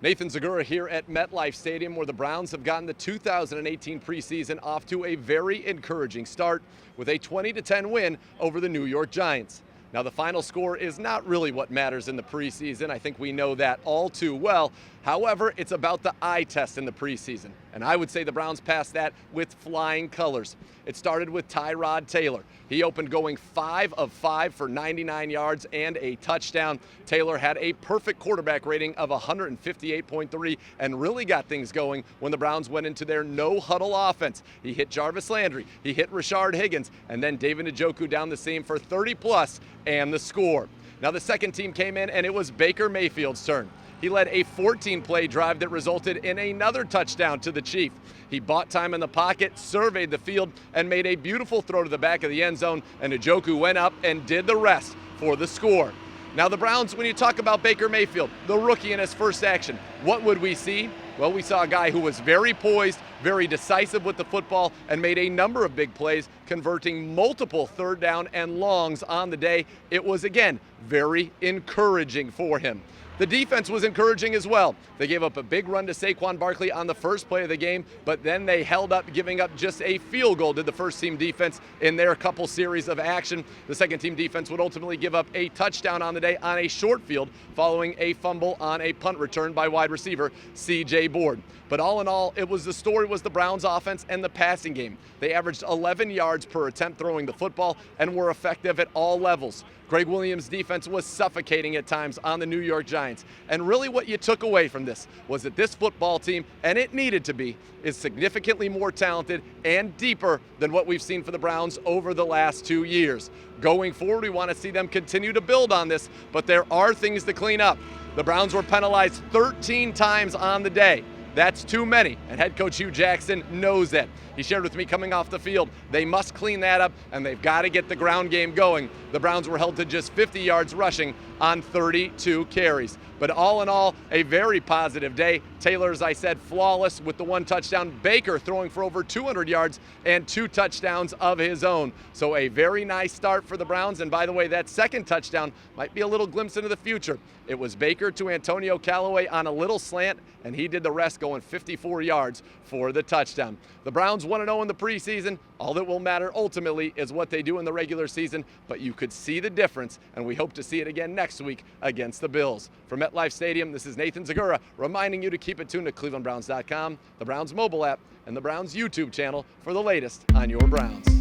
Nathan Zegura here at MetLife Stadium, where the Browns have gotten the 2018 preseason off to a very encouraging start with a 20-10 win over the New York Giants. Now, the final score is not really what matters in the preseason. I think we know that all too well. However, it's about the eye test in the preseason, and I would say the Browns passed that with flying colors. It started with Tyrod Taylor. He opened going 5 of 5 for 99 yards and a touchdown. Taylor had a perfect quarterback rating of 158.3 and really got things going when the Browns went into their no-huddle offense. He hit Jarvis Landry, he hit Rashard Higgins, and then David Njoku down the seam for 30+ and the score. Now the second team came in and it was Baker Mayfield's turn. He led a 14-play drive that resulted in another touchdown to the Chief. He bought time in the pocket, surveyed the field, and made a beautiful throw to the back of the end zone, and Njoku went up and did the rest for the score. Now the Browns, when you talk about Baker Mayfield, the rookie in his first action, what would we see? Well, we saw a guy who was very poised, very decisive with the football, and made a number of big plays, converting multiple third down and longs on the day. It was, again, very encouraging for him. The defense was encouraging as well. They gave up a big run to Saquon Barkley on the first play of the game, but then they held up, giving up just a field goal to the first-team defense in their couple series of action. The second-team defense would ultimately give up a touchdown on the day on a short field following a fumble on a punt return by wide receiver C.J. Board. But all in all, the story was the Browns' offense and the passing game. They averaged 11 yards per attempt throwing the football and were effective at all levels. Greg Williams' defense was suffocating at times on the New York Giants. And really what you took away from this was that this football team, and it needed to be, is significantly more talented and deeper than what we've seen for the Browns over the last 2 years. Going forward, we want to see them continue to build on this, but there are things to clean up. The Browns were penalized 13 times on the day. That's too many, and head coach Hugh Jackson knows that. He shared with me coming off the field, they must clean that up, and they've got to get the ground game going. The Browns were held to just 50 yards rushing on 32 carries. But all in all, a very positive day. Taylor, as I said, flawless with the one touchdown. Baker throwing for over 200 yards and 2 touchdowns of his own. So a very nice start for the Browns. And by the way, that second touchdown might be a little glimpse into the future. It was Baker to Antonio Callaway on a little slant, and he did the rest going 54 yards for the touchdown. The Browns 1-0 in the preseason. All that will matter ultimately is what they do in the regular season, but you could see the difference, and we hope to see it again next week against the Bills. From MetLife Stadium, this is Nathan Zegura reminding you to keep it tuned to clevelandbrowns.com, the Browns mobile app, and the Browns YouTube channel for the latest on your Browns.